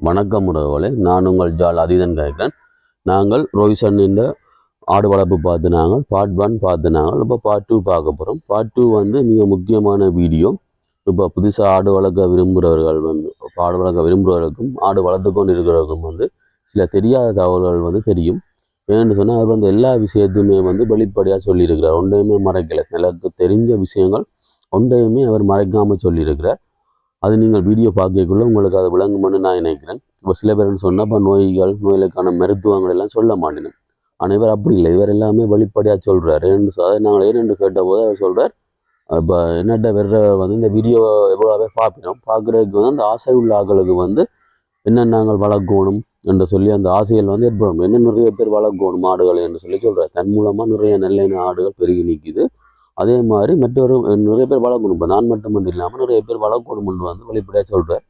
வணக்கம் உறவுகளே, நான் உங்கள் ஜால் அதீதன் கேட்கிறேன். நாங்கள் ரோய்சன் இந்த ஆடு வளர்ப்பு பார்த்து நாங்கள் பார்ட் 1 பார்த்து நாங்கள் இப்போ பார்ட் 2 பார்க்க போகிறோம். பார்ட் 2 வந்து மிக முக்கியமான வீடியோ. இப்போ புதுசாக ஆடு வளர்க்க விரும்புகிறவர்கள் வந்து ஆடு வளர்க்க விரும்புகிறவர்களுக்கும் ஆடு வளர்த்து கொண்டு இருக்கிறவர்களுக்கும் வந்து சில தெரியாத தகவல்கள் வந்து தெரியும். ஏன்னு சொன்னால் அவர் வந்து எல்லா விஷயத்தையுமே வந்து வெளிப்படையாக சொல்லியிருக்கிறார். ஒன்றையுமே மறைக்கலை. எனக்கு தெரிஞ்ச விஷயங்கள் ஒன்றையுமே அவர் மறைக்காமல் சொல்லியிருக்கிறார். அது நீங்கள் வீடியோ பார்க்கக்குள்ள உங்களுக்கு அது விளங்குமென்னு நான் நினைக்கிறேன். இப்போ சில பேர்னு சொன்னால் இப்போ நோய்களுக்கான மருத்துவங்கள் எல்லாம் சொல்ல மாட்டேன். ஆனால் இவர் அப்படி இல்லை, இவர் எல்லாமே வெளிப்படையாக சொல்கிறார். அதை நாங்கள் ஏனென்று கேட்டபோது அவர் சொல்கிறார், இப்போ என்னட்ட வர்ற வந்து இந்த வீடியோ எவ்வளோவே பார்ப்பினோம், பார்க்குறதுக்கு வந்து அந்த ஆசை உள்ள ஆக்களுக்கு வந்து என்ன நாங்கள் வளர்க்கணும் என்று சொல்லி அந்த ஆசைகள் வந்து ஏற்படும். என்ன நிறைய பேர் வளர்க்கணும் ஆடுகள் என்று சொல்லி சொல்கிறார். தன் மூலமாக நிறைய நல்ல ஆடுகள் பெருகி நிற்கிது. அதே மாதிரி மற்றொரு நிறைய பேர் வளர்க்கணும். இப்போ நான் மட்டும் இல்லாமல் நிறைய பேர் வளர்க்கணும்னு வந்து வெளிப்படையாக சொல்கிறேன்.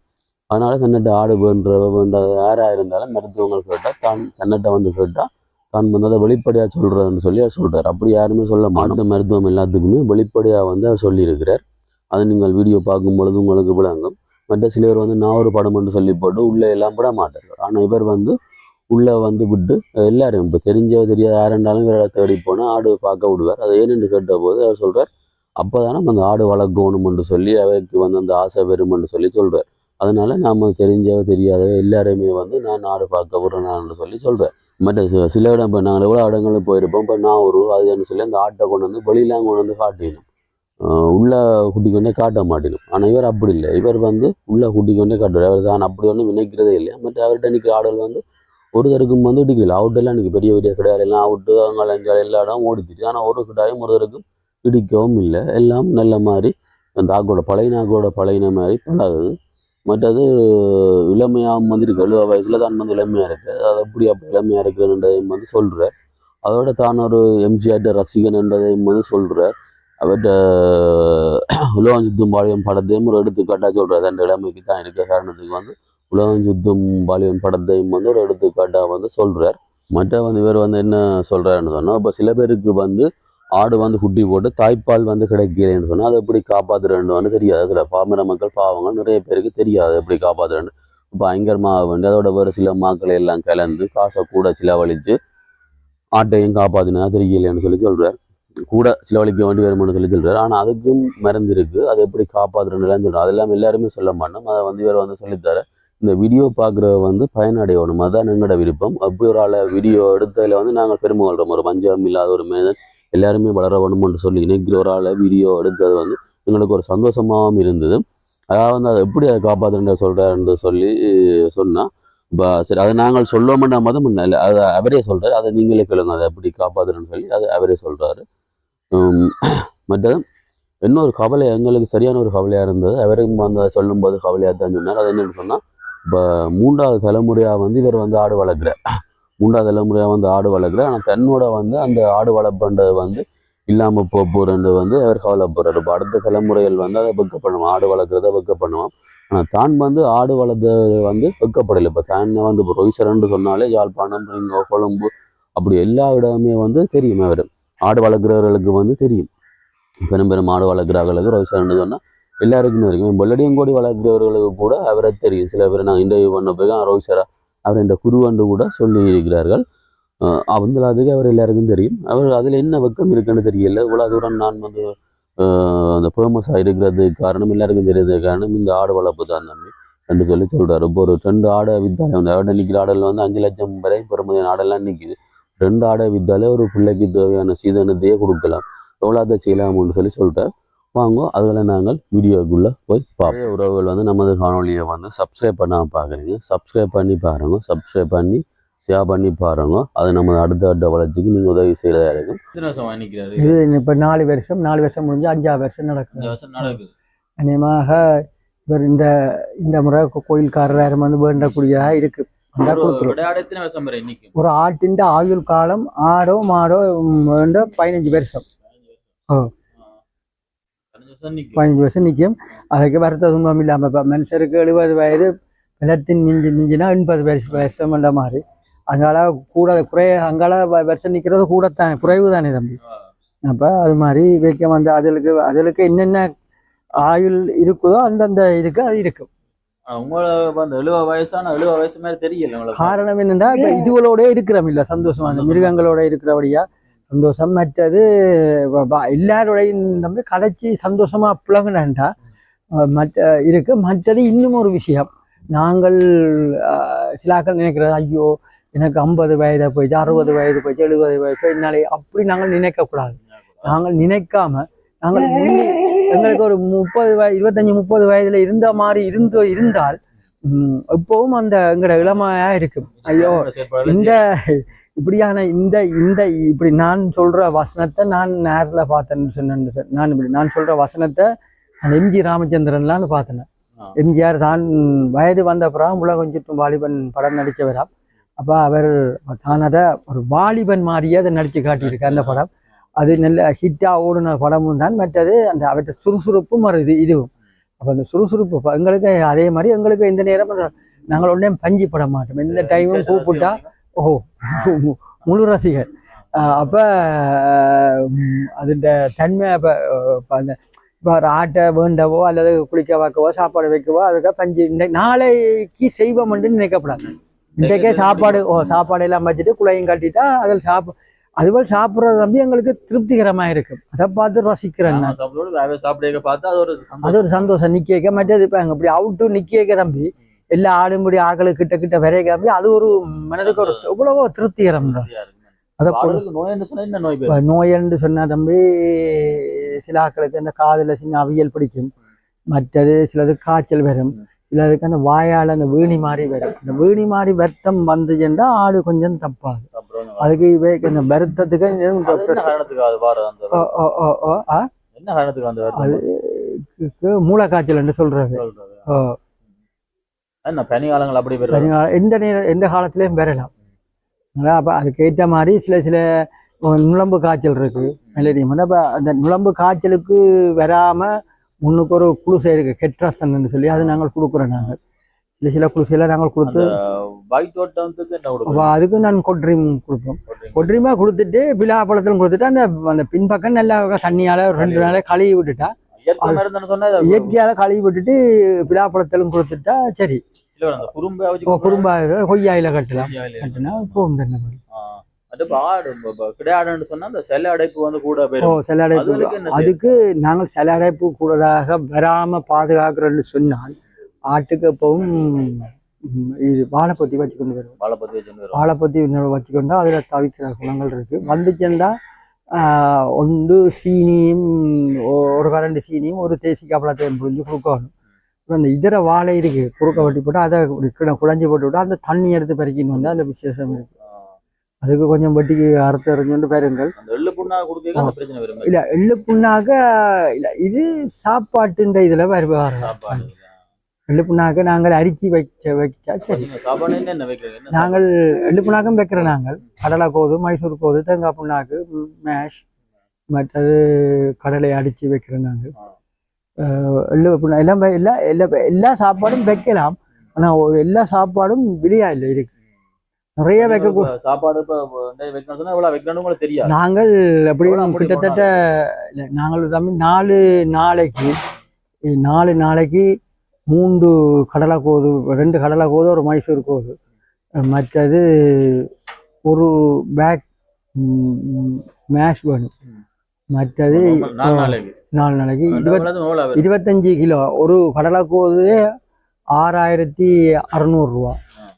அதனால தன்னிட்ட ஆடு வேண்டாத யாராக இருந்தாலும் மருத்துவங்கள் கேட்டால் தன்னிட்ட வந்து கேட்டால் தான் வந்து அதை வெளிப்படையாக சொல்கிறதுன்னு சொல்லி அவர் சொல்கிறார். அப்படி யாருமே சொல்ல மாட்டோம். மருத்துவம் எல்லாத்துக்குமே வெளிப்படையாக வந்து அவர் சொல்லியிருக்கிறார். அதை நீங்கள் வீடியோ பார்க்கும் பொழுது உங்களுக்கு விளங்கும். மற்ற சிலர் வந்து நான் ஒரு படம் என்று சொல்லி போட்டு உள்ளே எல்லாம் விட மாட்டார்கள். ஆனால் இவர் வந்து உள்ளே வந்து விட்டு எல்லாரும் இப்போ தெரியாத யார் இருந்தாலும் இவரை தேடி போனால் ஆடு பார்க்க விடுவார். அதை ஏனென்று கேட்ட போது அவர் சொல்கிறார், அப்போ தானே அந்த ஆடு வளர்க்கணும்னு சொல்லி அவருக்கு வந்து அந்த ஆசை வரும்னு சொல்லி சொல்கிறார். அதனால நாம் தெரியாத எல்லாருமே வந்து நான் ஆடு பார்க்க விடுறேன்னு சொல்லி சொல்கிறேன். மற்ற சில இடம் இப்போ நாங்கள் எவ்வளோ இடங்களுக்கு போயிருப்போம். இப்போ நான் ஒரு அதுன்னு சொல்லி அந்த ஆட்டை கொண்டு வந்து வெளியெலாம் கொண்டு வந்து காட்டினோம். உள்ள குட்டி கொண்டே காட்ட மாட்டேனும். ஆனால் இவர் அப்படி இல்லை. இவர் வந்து உள்ள குட்டி கொண்டே காட்டுவார். அவர் தான் அப்படி ஒன்றும் நினைக்கிறதே இல்லை. மற்ற அவர்கிட்ட நிற்கிற ஆடுகள் வந்து ஒருத்தருக்கும் வந்து இடிக்கல. அவுட்டெல்லாம் எனக்கு பெரிய பெரிய கிடையாது, எல்லாம் அவுட்டு அங்கே எல்லா இடம் ஓடிச்சிட்டு. ஆனால் ஒரு கிடாயும் ஒருத்தருக்கும் இடிக்கவும் இல்லை. எல்லாம் நல்ல மாதிரி அந்த நாக்கோட பழையின மாதிரி பழகுது. மற்றது இளமையாக வந்து இருக்கு. 70 வயசில் தான் வந்து இளமையாக இருக்குது. அது அப்படி அப்போ இளமையாக இருக்குதுன்றதையும் வந்து சொல்கிறார். அதோட தான் ஒரு எம்ஜிஆர் ரசிகன் என்றதையும் வந்து சொல்கிறார். அவர்கிட்ட உலகம் சுத்தும் பாலியம் படத்தையும் ஒரு எடுத்துக்காட்டாக சொல்கிறார். அந்த இளமைக்கு தான் இருக்கிற காரணத்துக்கு வந்து உலகம் சுத்தும் பாலியன் படத்தையும் வந்து ஒரு எடுத்துக்காட்டாக வந்து சொல்கிறார். மற்ற வந்து இவர் வந்து என்ன சொல்கிறாருன்னு சொன்னால், இப்போ சில பேருக்கு வந்து ஆடு வந்து குட்டி போட்டு தாய்ப்பால் வந்து கிடைக்கிறேன்னு சொன்னால் அதை எப்படி காப்பாற்றுறேன்னு வந்து தெரியாது. சில பாமர மக்கள் பாவங்கள் நிறைய பேருக்கு தெரியாது எப்படி காப்பாற்றுறேன்னு. இப்போ பயங்கரமாக வேண்டி அதோட வேறு சில மாக்களை எல்லாம் கலந்து காசை கூட சிலவழித்து ஆட்டையும் காப்பாற்றினா தெரியலைன்னு சொல்லி சொல்கிறார். கூட சிலவழிக்க வேண்டி வருமானு சொல்லி சொல்கிறார். ஆனால் அதுக்கும் மருந்து இருக்குது. அதை எப்படி காப்பாற்றுறேன்னு சொல்கிறார். அதெல்லாம் எல்லாருமே சொல்ல மாட்டோம். அதை வந்து இவர் வந்து சொல்லித்தர இந்த வீடியோ பார்க்குற வந்து பயனடையணும். அதுதான் எங்களோட விருப்பம். அப்படி ஒரு ஆளை வீடியோ எடுத்ததில் வந்து நாங்கள் பெருமை கொள்கிறோம். ஒரு பஞ்சம் இல்லாத ஒரு மேதன் எல்லாருமே வளர வேணும்னு சொல்லி இன்றைக்கி ஒரு ஆளை வீடியோ எடுத்தது வந்து எங்களுக்கு ஒரு சந்தோஷமாகவும் இருந்தது. அதாவது வந்து அதை எப்படி அதை காப்பாற்றுன்ற சொல்கிறாருன்னு சொல்லி சொன்னால், இப்போ சரி அதை நாங்கள் சொல்லுவோம்னா மதம் இல்லை, அதை அவரே சொல்கிறார். அதை நீங்களே கேளுங்க அதை எப்படி காப்பாற்றுறேன்னு சொல்லி அதை அவரே சொல்கிறாரு. மற்றது இன்னொரு கவலை எங்களுக்கு சரியான ஒரு கவலையாக இருந்தது. அவரும் வந்து சொல்லும்போது கவலையாக தான் சொன்னார். அது என்னென்னு சொன்னால், இப்போ 3வது தலைமுறையாக வந்து இவர் வந்து ஆடு வளர்க்குறார். 3வது தலைமுறையாக வந்து ஆடு வளர்க்குறார். ஆனால் தன்னோட வந்து அந்த ஆடு வளர்ப்புன்றது வந்து இல்லாமல் போகிறது வந்து அவர் கவலைப்படுறார். இப்போ அடுத்த தலைமுறைகள் வந்து அதை வெக்க பண்ணுவோம், ஆடு வளர்க்குறத வெக்க பண்ணுவோம். ஆனால் தான் வந்து ஆடு வளர்த்து வந்து வெக்கப்படலை. இப்போ தான் வந்து இப்போ ரோய்சரன்னு சொன்னாலே யாழ்ப்பாணம், கொழும்பு அப்படி எல்லா இடமே வந்து தெரியும். அவர் ஆடு வளர்க்குறவர்களுக்கு வந்து தெரியும். பெரும் ஆடு வளர்க்குறவர்களுக்கு ரோய்சரன்னு சொன்னால் எல்லாருக்குமே இருக்கும். வெள்ளடியங்கோடி வளர்க்குறவர்களுக்கு கூட அவரை தெரியும். சில பேர் நாங்கள் இன்டர்வியூ பண்ண போய் ரோய்சரா அவர் இந்த குருவண்டு கூட சொல்லி இருக்கிறார்கள். அதுக்கு அவர் எல்லாருக்கும் தெரியும். அவர் அதில் என்ன வெக்கம் இருக்குன்னு தெரியல. இவ்வளோ தூரம் நான் வந்து அந்த ஃபேமஸாக இருக்கிறதுக்கு காரணம், எல்லாருக்கும் தெரியறதுக்கு காரணம் இந்த ஆடு வளர்ப்பு தான் தம்பி என்று சொல்லி சொல்கிறார். இப்போ ஒரு 2 ஆடை வித்தாலே வந்து அவர்கிட்ட நிற்கிற ஆடல் வந்து 5 லட்சம் வரை பெருமதியான ஆடெல்லாம் நிற்கிது. 2 ஆடை வித்தாலே ஒரு பிள்ளைக்கு தேவையான சீதனத்தையே கொடுக்கலாம். எவ்வளோத்தை செய்யலாம்னு சொல்லி சொல்லிட்டார். வாங்க அதில் நாங்கள் வீடியோக்குள்ளே போய் பார்ப்போம். உறவுகள் வந்து நமது காணொலியை வந்து சப்ஸ்கிரைப் பண்ணாமல் பார்க்குறீங்க, சப்ஸ்கிரைப் பண்ணி பாருங்க, சப்ஸ்கிரைப் பண்ணி ஷேர் பண்ணி பாருங்க. அது நம்ம அடுத்த வளர்ச்சிக்கு நீங்கள் உதவி செய்கிறதா இருக்கும். இது இப்போ 4 வருஷம் முடிஞ்சு 5ஆவது வருஷம் நடக்குது. அநேகமாக இவர் இந்த முறை கோயில்காரர் வந்து வேண்டக்கூடியதாக இருக்கு. ஒரு ஆட்டின் ஆயுள் காலம் ஆடோ மாடோ 15 வருஷம் 15 வருஷம் நிற்கும். அதுக்கு வருத்த துன்பம் இல்லாமல் இப்போ மனுஷருக்கு 70 வயது நிலத்தின் மிஞ்சினா 80 வருஷம் என்ற மாதிரி. அதனால கூட அங்கால வருஷம் நிற்கிறது கூடத்தானே, குறைவு தானே தம்பி. அப்போ அது மாதிரி வைக்க வந்து அதுக்கு என்னென்ன ஆயுள் இருக்குதோ அந்தந்த இதுக்கு அது இருக்கும். உங்களை அந்த 70 வயசான 70 வயசு மாதிரி தெரியல உங்களுக்கு. காரணம் என்னன்னா இப்ப இதுகளோட இருக்கிறோம் இல்ல சந்தோஷமா அந்த மிருகங்களோட இருக்கிறபடியா சந்தோஷம். மற்றது எல்லாரோடையும் நம்பி கதைச்சி சந்தோஷமா பிளங்குனேன்டா மற்ற இருக்கு. மற்றது இன்னும் ஒரு விஷயம், நாங்கள் சிலாக்கள் நினைக்கிறது ஐயோ எனக்கு 50 வயதை போயிடுச்சு, 60 வயது போயிடுச்சு, 70 வயது என்னாலே அப்படி நாங்கள் நினைக்கக்கூடாது. நாங்கள் நினைக்காம நாங்கள் எங்களுக்கு ஒரு 25-30 வயதுல இருந்த மாதிரி இருந்தால் எப்பவும் அந்த எங்களோட இளமையா இருக்கும். ஐயோ இந்த இப்படியான இந்த இந்த இப்படி நான் சொல்ற வசனத்தை நான் நேரில் பார்த்தேன்னு சொன்னேன். நான் சொல்ற வசனத்தை அந்த எம்ஜி ராமச்சந்திரன்லான்னு பார்த்தேன். எம்ஜிஆர் தான் வயது வந்த அப்புறம் உலகம் சுற்றும் வாலிபன் படம் நடித்தவரா. அப்போ அவர் தான் அதை ஒரு வாலிபன் மாதிரியே அதை நடித்து காட்டியிருக்கார். அந்த படம் அது நல்ல ஹிட்டாக ஓடுன படமும் தான். மற்றது அந்த அவற்றை சுறுசுறுப்பும் வருது இதுவும். அப்போ அந்த சுறுசுறுப்பு எங்களுக்கு அதே மாதிரி எங்களுக்கு இந்த நேரம் நாங்கள் ஒன்றே பஞ்சு பட மாட்டோம். எந்த டைமும் கூப்பிட்டா ஓஹோ முழு ரசிகர். அப்போ அதுண்ட தன்மை இப்போ அந்த இப்போ ஒரு ஆட்டை வேண்டவோ அல்லது குளிக்க வைக்கவோ சாப்பாடு வைக்கவோ அதுக்காக பஞ்சு இந்த நாளைக்கு செய்வோம்னு நினைக்கப்படாது. இன்றைக்கே சாப்பாடு எல்லாம் வச்சுட்டு குழையும் கட்டிட்டா அதில் அதுபோல் சாப்பிட்றது தம்பி எங்களுக்கு திருப்திகரமா இருக்கும். அதை பார்த்து ரசிக்கிறேன். அது ஒரு சந்தோஷம். நிக்க மற்றது இப்போ அங்கே இப்படி அவுட்டு நிக்க தம்பி எல்லா ஆடும்படி ஆக்களுக்கு கிட்ட விரைய தம்பி அது ஒரு மனதுக்கு ஒரு எவ்வளவோ திருப்திகரம் தான். அதை நோய் என்று சொன்னா தம்பி சில ஆக்களுக்கு அந்த காதுல சின்ன அவியல் பிடிக்கும். மற்றது சிலது காய்ச்சல் வரும், சிலருக்கு அந்த வாயால் அந்த வீணி மாறி வரும். இந்த வீணி மாறி வருத்தம் வந்துச்சுன்னா ஆடு கொஞ்சம் தப்பாது. அதுக்கு இந்த வருத்தத்துக்கு மூளை காய்ச்சல் என்று சொல்றது. எந்த காலத்திலயும் பெறலாம். அப்போ அதுக்கேற்ற மாதிரி சில நுழம்பு காய்ச்சல் இருக்கு மலேரியம். அப்போ அந்த நுழம்பு காய்ச்சலுக்கு வராமல் முன்னுக்கு ஒரு குளுசை இருக்கு கெட்ராசன் சொல்லி அது நாங்கள் கொடுக்குறோம். நாங்கள் சில குளுசையெல்லாம் நாங்கள் கொடுத்து அதுக்கு நான் கொட்ரீம் கொடுப்போம். கொட்ரீமாக கொடுத்துட்டு பிலாப்பழத்திலும் கொடுத்துட்டு அந்த பின்பக்கம் நல்லா தண்ணியால் 2 நாளே கழுவி விட்டுட்டா இயற்கையால் கழுவி விட்டுட்டு பிலாப்பழத்திலும் கொடுத்துட்டா சரி. குறும்பா கொய்யாயில கட்டினா போகும் தண்ணி. அதுக்கு நாங்கள் சில அடைப்பு கூடதாக வராம பாதுகாக்கிறோம்னு சொன்னால் ஆட்டுக்கு எப்பவும் இது வாழைப்பத்தி வச்சுக்கொண்டு வரும். வாழைப்பத்தி வச்சுக்கொண்டா அதுல தவிக்கிற குணங்கள் இருக்கு. வந்துச்சுன்னா ஒன்று சீனியும் ஒரு கரண்டு சீனியும் ஒரு தேசிக்காய் பழத்தையும் புரிஞ்சு கொடுக்கணும். அந்த இதர வாழை இருக்கு குறுக்க வட்டி போட்டு அதை குழஞ்சி போட்டு விட்டா அந்த தண்ணி எடுத்து பறிக்கின்னு வந்து அந்த விசேஷம் இருக்கு. அதுக்கு கொஞ்சம் வட்டிக்கு அறுத்து எறிஞ்சு பாருங்கள். இல்ல எள்ளு புண்ணாக இல்ல இது சாப்பாட்டுன்ற இதுல வருவாங்க. எள்ளு புண்ணாக்க நாங்கள் அரிச்சு வைச்சா சரி. நாங்கள் எள்ளு புண்ணாக்கும் வைக்கிறோம். நாங்கள் கடலை கோது, மைசூர் கோது, தேங்காய் புண்ணாக்கு, மேஷ், மற்றது கடலை அடிச்சு வைக்கிறோம். நாங்கள் எள்ளு புண்ணா எல்லாம் எல்லா சாப்பாடும் வைக்கலாம். ஆனா எல்லா சாப்பாடும் விலையா இல்லை இருக்கு. நிறைய வைக்க சாப்பாடு நாங்கள் எப்படியும் கிட்டத்தட்ட நாங்கள் 4 நாளைக்கு 3 கடலை கோது, 2 கடலை கோது, ஒரு மைசூர் கோது, மற்றது ஒரு பேக் மேஷ் வேணும். மற்றது 4 நாளைக்கு 25 கிலோ. ஒரு கடலை கோது 6600 ரூபா.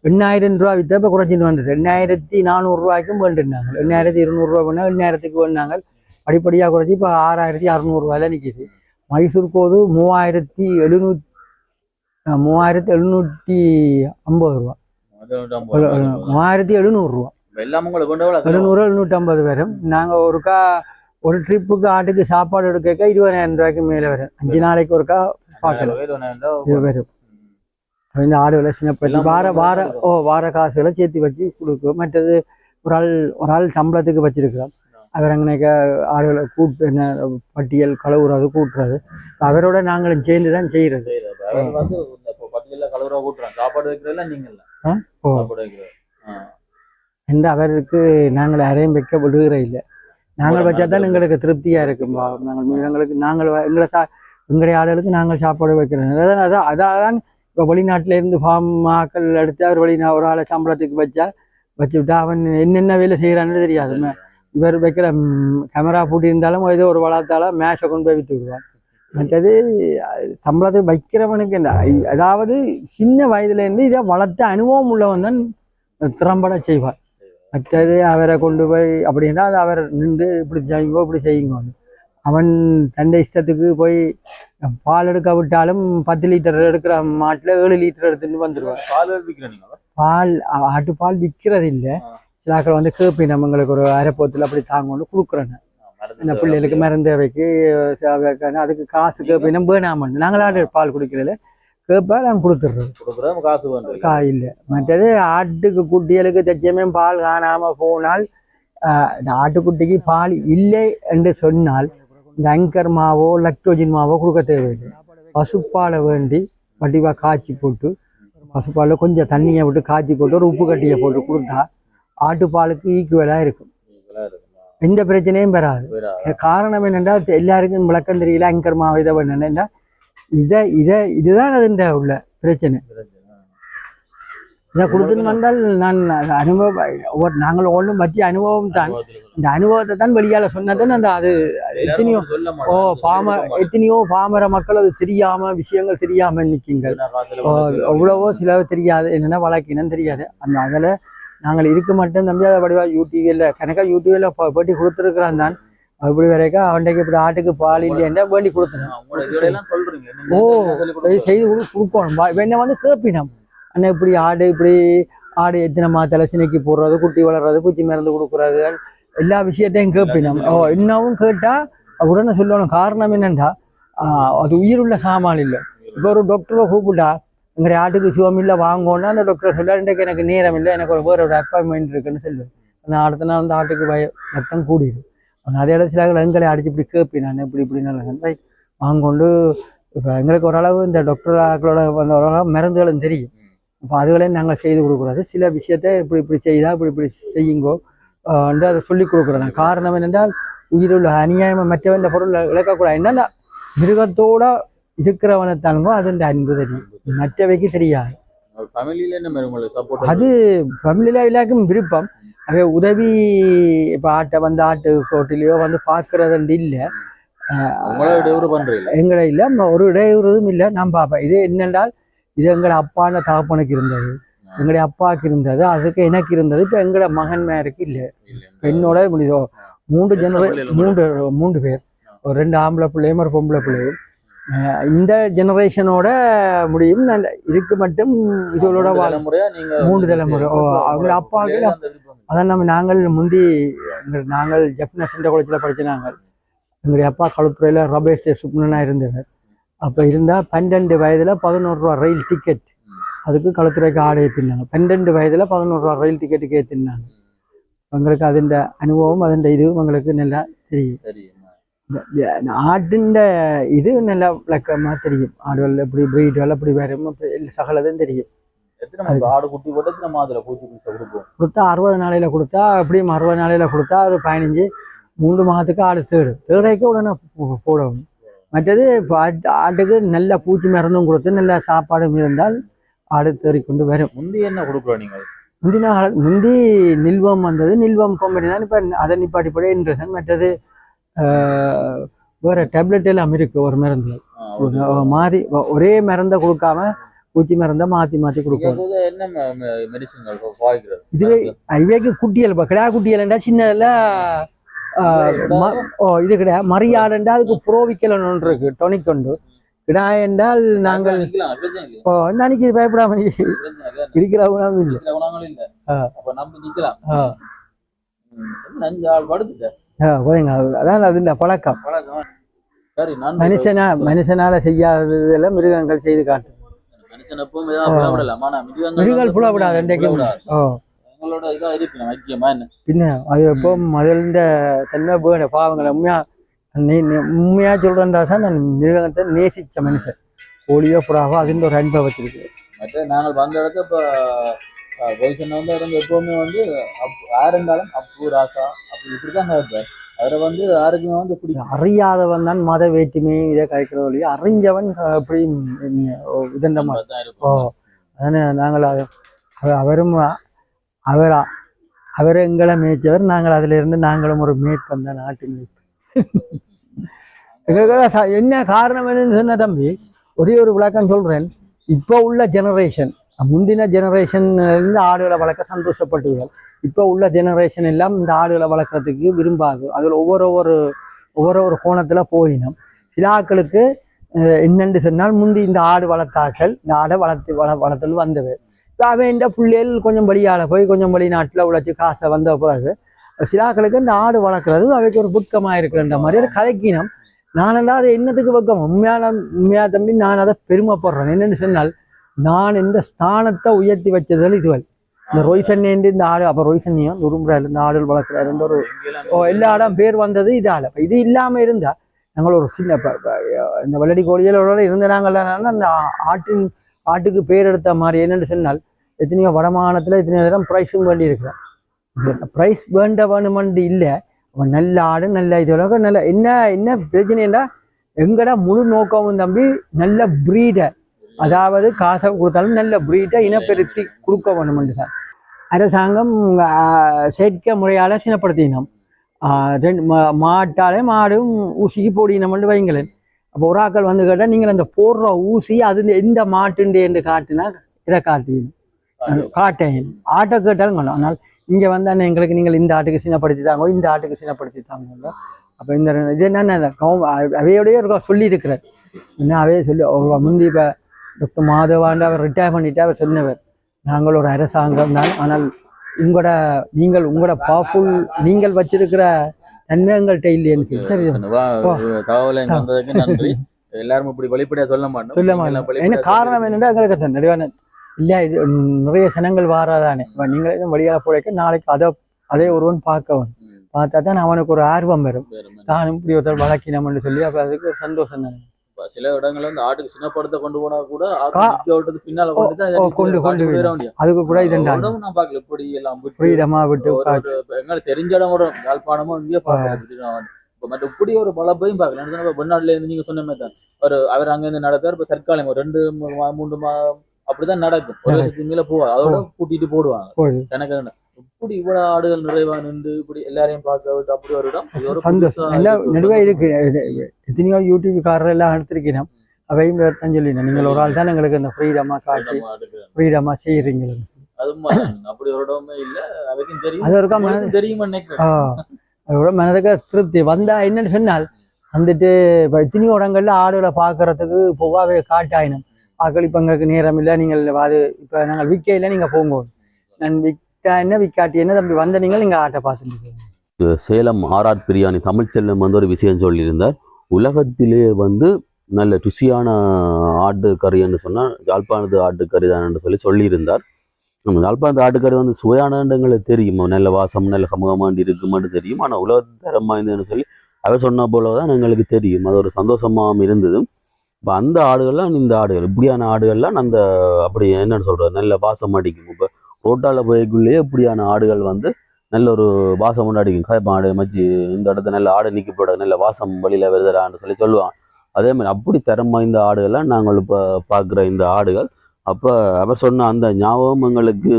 8000 ரூபா வித்த இப்போ குறைச்சிட்டு வந்தது. 8400 ரூபாய்க்கும் வேண்டுனாங்க. 8200 ரூபா பண்ணால் 8000க்கு வேணாங்க. படிப்படியாக குறைச்சி இப்போ 6600 ரூபாயில நிற்கிது. மைசூர் கோது 3750 ரூபா. 3700 ரூபா. 750 வரும். நாங்கள் ஒரு ட்ரிப்புக்கு ஆட்டுக்கு சாப்பாடு எடுக்க 20000 ரூபாய்க்கு மேலே வரும். 5 நாளைக்கு ஒருக்கா பார்க்கலாம். இது வரும். இந்த ஆடுகளை சின்னப்பட்டி வார காசுகளை சேர்த்து வச்சு கொடுக்கும். மற்றது ஒரு ஆள் சம்பளத்துக்கு வச்சிருக்கிறோம். அவர் அங்கே ஆடுகளை என்ன பட்டியல் கழுவுறது கூட்டுறது அவரோட நாங்களும் சேர்ந்து தான் செய்யறது. எந்த அவருக்கு நாங்கள் அரையும் வைக்க விடுகிற இல்லை. நாங்கள் வச்சா தான் எங்களுக்கு திருப்தியா இருக்கும். எங்களுக்கு எங்களுடைய ஆடுகளுக்கு நாங்கள் சாப்பாடு வைக்கிறோம். அதான் இப்போ வெளிநாட்டில இருந்து ஃபார்ம் ஆக்கள் எடுத்து அவர் ஒரு ஆளை சம்பளத்துக்கு வச்சு விட்டா அவன் என்னென்ன வேலை செய்கிறான்னு தெரியாது. இவர் வைக்கிற கேமரா பூட்டி இருந்தாலும் ஏதோ ஒரு வளர்த்தால மேஷை கொண்டு போய் விட்டு விடுவார். மற்றது சம்பளத்தை வைக்கிறவனுக்கு என்ன, அதாவது சின்ன வயதுலேருந்து இதை வளர்த்த அனுபவம் உள்ளவன் தான் திறம்பட செய்வார். மற்றது அவரை கொண்டு போய் அப்படின்னா அது அவர் நின்று இப்படி செய்யுங்கோ இப்படி செய்யுங்கோன்னு அவன் தண்டை இஷ்டத்துக்கு போய் பால் எடுக்க விட்டாலும் 10 லிட்டர் எடுக்கிற மாட்டில் 7 லிட்டர் எடுத்துட்டு வந்துடுவார். பால் ஆட்டுப்பால் விற்கிறது இல்லை. சிலாக்கள் வந்து கேட்பினம் எங்களுக்கு ஒரு அரைப்போத்தில் அப்படி தாங்கன்னு கொடுக்குறேன்னு இந்த பிள்ளைகளுக்கு மருந்து வைக்கு அதுக்கு காசு கேட்பினம் வேணாமன்னு நாங்கள் ஆட்டு பால் குடிக்கிறது கேட்பா நாங்கள் கொடுத்துட்றோம் காசு இல்லை. மற்றது ஆட்டுக்கு குட்டிகளுக்கு தச்சமே பால் காணாமல் போனால் இந்த ஆட்டுக்குட்டிக்கு பால் இல்லை என்று சொன்னால் இந்த அங்கர் மாவோ லக்டோஜின் மாவோ கொடுக்க தேவையில்லை. பசுப்பாலை வேண்டி வடிவாக காய்ச்சி போட்டு பசுப்பாலில் கொஞ்சம் தண்ணியை விட்டு காய்ச்சி போட்டு ஒரு உப்பு கட்டியை போட்டு கொடுத்தா ஆட்டுப்பாலுக்கு ஈக்குவலாக இருக்கும். எந்த பிரச்சனையும் பெறாது. காரணம் என்னென்றால் எல்லாருக்கும் விளக்கம் தெரியல அங்கர் மாவு இதை என்னென்னா இதுதான் அதுன்ற உள்ள பிரச்சனை. இதை கொடுத்துன்னு வந்தால் நான் அனுபவம் நாங்கள் ஒன்றும் பற்றி அனுபவம் தான். இந்த அனுபவத்தை தான் வெளியால் சொன்னதுன்னு அந்த அது எத்தனையோ எத்தனையோ பாமர மக்கள் அது தெரியாமல் விஷயங்கள் தெரியாமல் நிற்கிங்கள். எவ்வளவோ சில தெரியாது என்னென்னா வழக்கினன்னு தெரியாது. அந்த அதில் நாங்கள் இருக்க மட்டும் தம்பி அதை வடிவா யூடிவியில் கணக்காக யூடிவியில் போட்டி கொடுத்துருக்குறான் தான். அப்படி வரைக்கும் அவன்டைக்கு இப்படி ஆட்டுக்கு பால் இல்லையா வேண்டி கொடுத்துறேன். செய்து கொடுக்கணும். என்ன வந்து கேட்பினம் அண்ணா இப்படி ஆடு எத்தனை மாத்தலை சினைக்கு போடுறது குட்டி வளர்றது பூச்சி மருந்து கொடுக்குறது எல்லா விஷயத்தையும் கேட்பினம். இன்னமும் கேட்டால் உடனே சொல்லணும். காரணம் என்னண்டா அது உயிருள்ள சாமான் இல்லை. இப்போ ஒரு டாக்டரை கூப்பிட்டா எங்களுடைய ஆட்டுக்கு சுகம் இல்லை வாங்கோன்னா அந்த டாக்டர் சொல்ல இன்றைக்கு எனக்கு நேரம் இல்லை எனக்கு ஒரு அப்பாயின்மெண்ட் இருக்குன்னு சொல்லுவேன். நான் அடுத்த நாள் வந்து ஆட்டுக்கு ரத்தம் கூடிது. அதே இடத்துல எங்களை அடிச்சு இப்படி கேட்பேன் நான் இப்படி நல்ல வாங்கொண்டு. இப்போ எங்களுக்கு ஓரளவு இந்த டாக்டர் ஆக்களோட வந்த ஓரளவு மருந்துகளும் தெரியும். இப்போ அதுகளையும் நாங்கள் செய்து கொடுக்குறது சில விஷயத்தை இப்படி செய்தால் இப்படி செய்யுங்கோ வந்து அதை சொல்லிக் கொடுக்குறேன். காரணம் என்னென்றால் உயிருள்ள அநியாயமாக மற்றவன் பொருள் இழக்கக்கூடாது. என்னென்னா மிருகத்தோட இருக்கிறவனைத்தானுங்கோ அதுன்ற அன்பு தெரியும், மற்றவைக்கு தெரியாது. அது ஃபேமிலியில் எல்லாருக்கும் விருப்பம். அவை உதவி இப்போ ஆட்டு கோட்டிலையோ வந்து பார்க்கறதுண்டு இல்லை. எங்களை இல்லை ஒரு இடையூறும் இல்லை. நான் பார்ப்பேன். இது என்னென்றால் இது எங்களை அப்பான தகப்பனுக்கு இருந்தது, எங்களுடைய அப்பாவுக்கு இருந்தது, அதுக்கு எனக்கு இருந்தது. இப்போ எங்களோட மகன்மாருக்கு இல்லை. என்னோட முடியும் 3 பேர், ஒரு 2 ஆம்பளை பிள்ளையும் ஒரு பொம்பளை பிள்ளையும். இந்த ஜெனரேஷனோட முடியும். இதுக்கு மட்டும் இதோட 3 தலைமுறை அவங்க அப்பாவுக்கு. அதான் நாங்கள் முந்தி நாங்கள் ஜெஃப்னா சென்ட்ரல் காலேஜில் படித்த நாங்கள் எங்களுடைய அப்பா களுத்துறையில் ரபேஷ் சுப்னனாக இருந்தவர். அப்போ இருந்தால் 12 வயதில் 11 ரூபா ரயில் டிக்கெட் அதுக்கு களுத்துறைக்கு ஆடு ஏற்றினாங்க. 12 வயதில் 11 ரூபா ரயில் டிக்கெட்டுக்கு ஏற்றினாங்க. எங்களுக்கு அதிண்ட அனுபவம் அதிண்ட இதுவும் எங்களுக்கு நல்லா தெரியும். ஆட்டின் இது நல்லா விளக்கமாக தெரியும். ஆடுகள் எப்படி பிரீடுகள் எப்படி வரும் சகலதும் தெரியும். கொடுத்தா 60 நாளையில் கொடுத்தா எப்படியும் 60 நாளையில் கொடுத்தா ஒரு 15-3 மாதத்துக்கு ஆடு தேடைக்கு உடனே போடணும். மற்றது ஆட்டுக்கு நல்ல பூச்சி மருந்தும் கொடுத்து நல்ல சாப்பாடும் இருந்தால் ஆடு தேறிக்கொண்டு வரும். முந்தி என்ன கொடுக்குறோம் நீங்கள்? முந்தி நில்வம் வந்தது. நில்வம் கம்பெனி தான். இப்போ அதை நிப்பாட்டிப்பட இன்ட்ரெஸ்ட். மற்றது வேறு டேப்லெட் எல்லாம் இருக்குது. ஒரு மருந்து மாறி ஒரே மருந்தை கொடுக்காம பூச்சி மருந்தை மாற்றி கொடுக்கும். இதுவே இவைக்கு குட்டியல் கிடா குட்டியல்ண்டா சின்னதில் இது கிடையாது. மரியாதைண்டா அதுக்கு புரோவிக்கலன்னு ஒன்று இருக்கு டொனிக் கொண்டு. கிடா என்றால் நாங்கள் அன்னைக்கு பயப்படாம இருக்கிற குணம் இல்லை. அதான் அது இந்த பழக்கம். மனுஷனால செய்யாததெல்லாம் மிருகங்கள் செய்து காட்டு. மிருகங்கள் புலப்படாது என்றைக்கும். பின்ன அது எப்போ முதல்ல தன்மை போன பாவங்களை உண்மையா சொல்றேன்டா சார். நான் மிருகத்தை நேசிச்ச மனுஷன். கோழியோ புறாவோ அதுன்னு ஒரு அன்பை வச்சிருக்கு. நாங்கள் வந்த இடத்த இப்போ பொசிஷன் வந்து எப்பவுமே வந்து யார் இருந்தாலும் அப்பு ராசா அப்படி இப்படிதான் இருப்பார். அவரை வந்து யாருக்குமே வந்து பிடிக்கும். அறியாதவன் தான் மத வேற்றுமை இதை கழிக்கிற வழி, அறிஞ்சவன் எப்படி இதண்ட மாதிரி. தான் ஓ இருக்கும். அதானே நாங்கள் அவரும் அவரா அவரை எங்களை மேய்ச்சவர், நாங்கள் அதில் இருந்து நாங்களும் ஒரு மேய்ப்பன் தான், நாட்டு மேய்ப்பு. எங்களுக்கு என்ன காரணம் என்னன்னு சொன்ன தம்பி, ஒரே ஒரு விளக்கம் சொல்கிறேன். இப்போ உள்ள ஜெனரேஷன், முந்தின ஜெனரேஷன் இருந்து ஆடுகளை வளர்க்க சந்தோஷப்பட்டுகள். இப்போ உள்ள ஜெனரேஷன் எல்லாம் இந்த ஆடுகளை வளர்க்குறதுக்கு விரும்பாது. அதில் ஒவ்வொரு கோணத்தில் போயினோம். சில ஆட்களுக்கு என்னென்று சொன்னால், முந்தி இந்த ஆடு வளர்த்தாக்கள் இந்த ஆடை வளர்த்தல் வந்தவை. இப்போ அவன் பிள்ளைகள் கொஞ்சம் வெளியால் போய் கொஞ்சம் வெளிநாட்டில் உழைச்சி காசை வந்த பிறகு சில ஆட்களுக்கு இந்த ஆடு வளர்க்குறது அவைக்கு ஒரு புட்கமாக இருக்கிறன்ற மாதிரி ஒரு கதைக்கினம். நானெல்லாம் அதை என்னத்துக்கு பக்கம் உண்மையா தம்பி, நான் அதை பெருமைப்படுறேன். என்னென்னு சொன்னால், நான் இந்த ஸ்தானத்தை உயர்த்தி வச்சதுகள் இதுவல். இந்த ரோய்சன்யேண்டு இந்த ஆடு, அப்போ ரோய்சன்யம் உரும்புறாரு, இந்த ஆடுகள் வளர்க்குறாருன்ற ஒரு எல்லா இடம் பேர் வந்தது இதால். இது இல்லாமல் இருந்தால் நாங்கள் ஒரு சின்ன இந்த வெள்ளடி கோழிகளோட இருந்த நாங்கள் அந்த ஆட்டுக்கு பேர் எடுத்த மாதிரி. என்னென்னு சொன்னால், எத்தனையோ வடமானத்தில் எத்தனையோ நேரம் ப்ரைஸும் வேண்டி இருக்கிறேன். ப்ரைஸ் வேணுமெண்டு இல்லை, அவன் நல்ல ஆடு நல்ல இதோட நல்ல என்ன பிரச்சனைன்னா, எங்கட முழு நோக்கமும் தம்பி நல்ல ப்ரீடை, அதாவது காசை கொடுத்தாலும் நல்ல ப்ரீடை இனப்பெருத்தி கொடுக்க வேணுமெண்டு தான் அரசாங்கம் செயற்கை முறையால் சினப்படுத்தினோம். மாடும் ஊசிக்கு போடினோம்னு வைங்களேன். அப்போ ஒரு ஆக்கள் வந்து கேட்டால், நீங்கள் அந்த போடுற ஊசி அது எந்த மாட்டுண்டு என்று காட்டினா இதை காட்டேன் ஆட்டை கேட்டாலும் காணும். ஆனால் இங்கே வந்தால் எங்களுக்கு நீங்கள் இந்த ஆட்டுக்கு சின்னப்படுத்தி தாங்க, இந்த ஆட்டுக்கு சின்னப்படுத்தி தாங்க. அப்போ இந்த இது என்னென்ன அவையோடய சொல்லி இருக்கிறார். என்ன அவையே சொல்லி முந்தி இப்போ டாக்டர் மாதவாண்டு அவர் ரிட்டையர் பண்ணிட்டு அவர் சொன்னவர், நாங்கள் ஒரு அரசாங்கம் தான், ஆனால் உங்களோட பவர்ஃபுல் நீங்கள் வச்சிருக்கிற தன்மை எங்கள்கிட்ட இல்லைன்னு. சரி, தகவலை வந்ததுக்கு நன்றி. எல்லாரும் இப்படி வெளிப்படையா சொல்ல மாட்டோம். என்ன காரணம் என்னென்னா, எங்களுக்கு நடுவான இல்லை, இது நிறைய சனங்கள் வாராதானே. நீங்களே எதுவும் வழியாக போடைக்க நாளைக்கு அதே ஒருவன் பார்க்கவன் பார்த்தா தான் அவனுக்கு ஒரு ஆர்வம் வரும். தானும் இப்படி ஒருத்தர் வளர்க்கினோம்னு சொல்லி அப்போ அதுக்கு ஒரு சந்தோஷம் தானே. சில இடங்கள்ல வந்து ஆட்டுக்கு சின்னப்படுத்த கொண்டு போனா கூட பின்னால கொண்டு அதுக்கு கூட இதுண்டா நான் பாக்கல. இப்படி எல்லாம் ஃப்ரீடமா விட்டு எங்களுக்கு தெரிஞ்ச இடம் ஒரு யாழ்ப்பாணமோ இங்கே பார்க்கலாம். மற்ற இப்படி ஒரு பலப்பையும் பார்க்கலாம். வெளிநாட்டுல இருந்து நீங்க சொன்ன மாதிரி தான் அவர் அங்க இருந்து நடத்தார். இப்ப தற்காலிகம் 2-3 மாதம் அப்படிதான் நடக்கும். ஒரு வருஷத்துக்கு மேல போவா, அதோட கூட்டிட்டு போடுவாங்க. எனக்கு இப்படி இவ்வளவு ஆடுகள் நிறைவா நின்று இப்படி எல்லாரையும் பார்க்க விட்டு அப்படி ஒரு இடம் சந்தோஷம் நடுவே இருக்கு. எத்தனையோ யூடியூப்காரர் எல்லாம் எடுத்திருக்கிறோம். அவையும் தான் சொல்லினேன், நீங்கள் ஒரு ஆள் தான் எங்களுக்கு இந்த ஃப்ரீடமா காட்டி ஃப்ரீடமா செய்யறீங்க. அப்படி ஒரு இடமே இல்ல. அவைக்கும் தெரியும், அது ஒரு தெரியுமா நினைக்கிறேன். அதோட மனதுக்கு திருப்தி வந்தா. என்னன்னு சொன்னால் வந்துட்டு இப்போ எத்தனையோ இடங்கள்ல ஆடுகளை பார்க்கறதுக்கு பொதுவாகவே காட்டாயினும் ஆக்கள் இப்போ எங்களுக்கு நேரம் இல்லை, நீங்கள் அது இப்போ நாங்கள் விற்கையில் நீங்கள் போங்க, நான் விற்கா என்ன விற்காட்டி என்ன தம்பி வந்த நீங்கள் ஆட்டை பார்த்துட்டு. சேலம் ஆர்ஆர் பிரியாணி தமிழ்ச்செல்லம் வந்து ஒரு விஷயம் சொல்லியிருந்தார். உலகத்திலே வந்து நல்ல ருசியான ஆட்டுக்கறின்னு சொன்னால் யாழ்ப்பாணத்து ஆட்டுக்கறி தான் சொல்லியிருந்தார். நம்ம யாழ்ப்பாணத்து ஆட்டுக்கறி வந்து சுவையானங்களுக்கு தெரியும், நல்ல வாசம் நல்ல கமுகமாண்டி இருக்குமான்னு தெரியும். ஆனால் உலகத்தரம் வாய்ந்ததுன்னு சொல்லி அவர் சொன்ன போல தான் எங்களுக்கு தெரியும். அது ஒரு சந்தோஷமாகவும் இருந்தது. இப்போ அந்த ஆடுகள்லாம் இந்த ஆடுகள் இப்படியான ஆடுகள்லாம் அந்த அப்படி என்னென்னு சொல்கிறது நல்ல வாசம் அடிக்கும். இப்போ ரோட்டால் போய்க்குள்ளேயே இப்படியான ஆடுகள் வந்து நல்ல ஒரு வாசம் கொண்டு அடிக்கும். ஆடு மச்சி இந்த இடத்த நல்ல ஆடு நிற்கப்பட நல்ல வாசம் வழியில் வருதுடான்னு சொல்லுவாங்க. அதே மாதிரி அப்படி தரம் வாய்ந்த ஆடுகள்லாம் நாங்கள் இப்போ பார்க்குற இந்த ஆடுகள். அப்போ அவர் சொன்ன அந்த ஞாபகம் எங்களுக்கு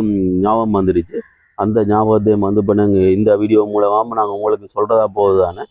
ஞாபகம் வந்துடுச்சு. அந்த ஞாபகத்தையும் வந்து இப்போ நாங்கள் இந்த வீடியோ மூலமாக நாங்கள் உங்களுக்கு சொல்கிறதா போகுது தானே.